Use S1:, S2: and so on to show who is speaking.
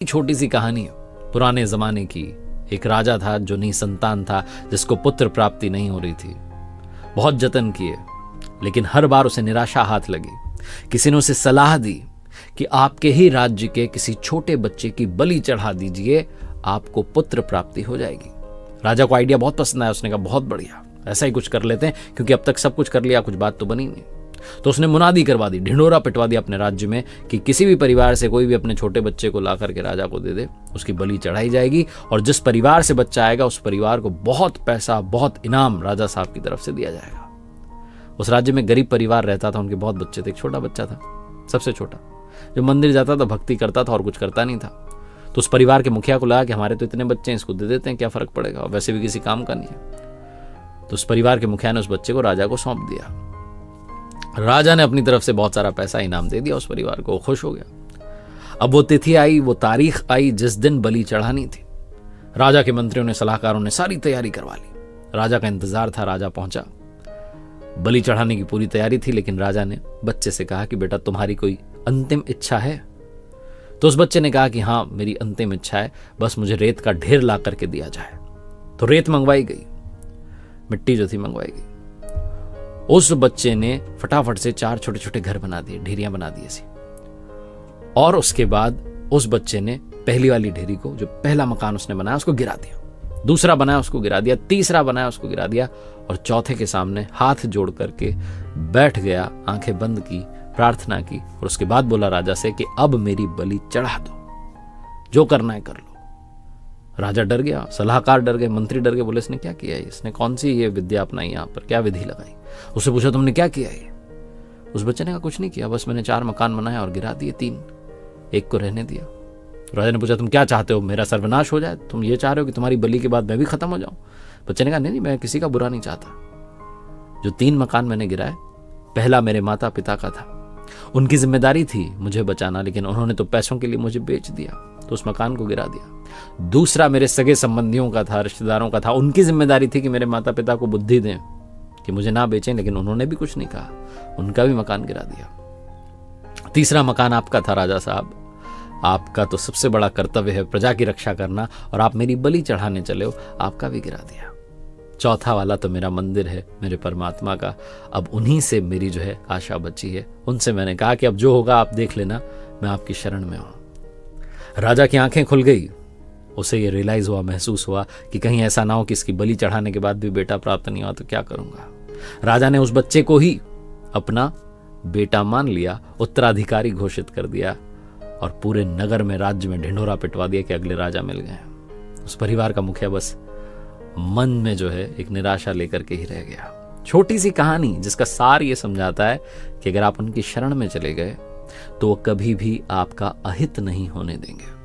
S1: छोटी सी कहानी है पुराने जमाने की। एक राजा था जो निसंतान था, जिसको पुत्र प्राप्ति नहीं हो रही थी। बहुत जतन किए, लेकिन हर बार उसे निराशा हाथ लगी। किसी ने उसे सलाह दी कि आपके ही राज्य के किसी छोटे बच्चे की बलि चढ़ा दीजिए, आपको पुत्र प्राप्ति हो जाएगी। राजा को आइडिया बहुत पसंद आया। उसने कहा बहुत बढ़िया, ऐसा ही कुछ कर लेते हैं, क्योंकि अब तक सब कुछ कर लिया, कुछ बात तो बनी नहीं। तो उसने मुनादी करवा दी, ढिंढोरा पिटवा दिया अपने राज्य में कि किसी भी परिवार से कोई भी अपने छोटे बच्चे को ला करके राजा को दे दे, उसकी बलि चढ़ाई जाएगी। और जिस परिवार से बच्चा आएगा उस परिवार को बहुत पैसा, बहुत इनाम राजा साहब की तरफ से दिया जाएगा। उस राज्य में गरीब परिवार रहता था, उनके बहुत बच्चे थे। एक छोटा बच्चा था, सबसे छोटा, जो मंदिर जाता था, भक्ति करता था और कुछ करता नहीं था। तो उस परिवार के मुखिया को लगा कि हमारे तो इतने बच्चे हैं, इसको दे देते हैं, क्या फर्क पड़ेगा, और वैसे भी किसी काम का नहीं है। तो उस परिवार के मुखिया ने उस बच्चे को राजा को सौंप दिया। राजा ने अपनी तरफ से बहुत सारा पैसा इनाम दे दिया उस परिवार को, खुश हो गया। अब वो तिथि आई, वो तारीख आई जिस दिन बलि चढ़ानी थी। राजा के मंत्रियों ने, सलाहकारों ने सारी तैयारी करवा ली। राजा का इंतजार था, राजा पहुंचा। बलि चढ़ाने की पूरी तैयारी थी, लेकिन राजा ने बच्चे से कहा कि बेटा तुम्हारी कोई अंतिम इच्छा है? तो उस बच्चे ने कहा कि हाँ, मेरी अंतिम इच्छा है, बस मुझे रेत का ढेर ला करके दिया जाए। तो रेत मंगवाई गई, मिट्टी जो थी मंगवाई गई। उस बच्चे ने फटाफट से 4 छोटे छोटे घर बना दिए, ढेरियां बना दी ऐसी। और उसके बाद उस बच्चे ने पहली वाली ढेरी को, जो पहला मकान उसने बनाया, उसको गिरा दिया। दूसरा बनाया, उसको गिरा दिया। तीसरा बनाया, उसको गिरा दिया। और चौथे के सामने हाथ जोड़ करके बैठ गया, आंखें बंद की, प्रार्थना की, और उसके बाद बोला राजा से कि अब मेरी बलि चढ़ा दो, जो करना है कर लो। राजा डर गया, सलाहकार डर गए, मंत्री डर गए। बोले इसने क्या किया है, इसने कौन सी ये विद्या अपनाई, यहाँ पर क्या विधि लगाई? उससे पूछा तुमने क्या किया है? उस बच्चे ने कहा कुछ नहीं किया, बस मैंने 4 मकान बनाए और गिरा दिए 3, एक को रहने दिया। राजा ने पूछा तुम क्या चाहते हो, मेरा सर्वनाश हो जाए? तुम ये चाह रहे हो कि तुम्हारी बलि के बाद मैं भी खत्म हो जाऊं? बच्चे ने कहा नहीं, मैं किसी का बुरा नहीं चाहता। जो 3 मकान मैंने गिराए, पहला मेरे माता पिता का था, उनकी जिम्मेदारी थी मुझे बचाना, लेकिन उन्होंने तो पैसों के लिए मुझे बेच दिया, तो उस मकान को गिरा दिया। दूसरा मेरे सगे संबंधियों का था, रिश्तेदारों का था, उनकी जिम्मेदारी थी कि मेरे माता पिता को बुद्धि दें कि मुझे ना बेचें, लेकिन उन्होंने भी कुछ नहीं कहा, उनका भी मकान गिरा दिया। तीसरा मकान आपका था राजा साहब, आपका तो सबसे बड़ा कर्तव्य है प्रजा की रक्षा करना, और आप मेरी बलि चढ़ाने चले हो, आपका भी गिरा दिया। चौथा वाला तो मेरा मंदिर है, मेरे परमात्मा का, अब उन्हीं से मेरी जो है आशा बची है। उनसे मैंने कहा कि अब जो होगा आप देख लेना, मैं आपकी शरण में हूं। राजा की आंखें खुल गई। उसे ये रियलाइज हुआ, महसूस हुआ कि कहीं ऐसा ना हो कि इसकी बलि चढ़ाने के बाद भी बेटा प्राप्त नहीं हुआ तो क्या करूंगा। राजा ने उस बच्चे को ही अपना बेटा मान लिया, उत्तराधिकारी घोषित कर दिया, और पूरे नगर में, राज्य में ढिंढोरा पिटवा दिया कि अगले राजा मिल गए। उस परिवार का मुखिया बस मन में जो है एक निराशा लेकर के ही रह गया। छोटी सी कहानी जिसका सार ये समझाता है कि अगर आप उनकी शरण में चले गए तो वो कभी भी आपका अहित नहीं होने देंगे।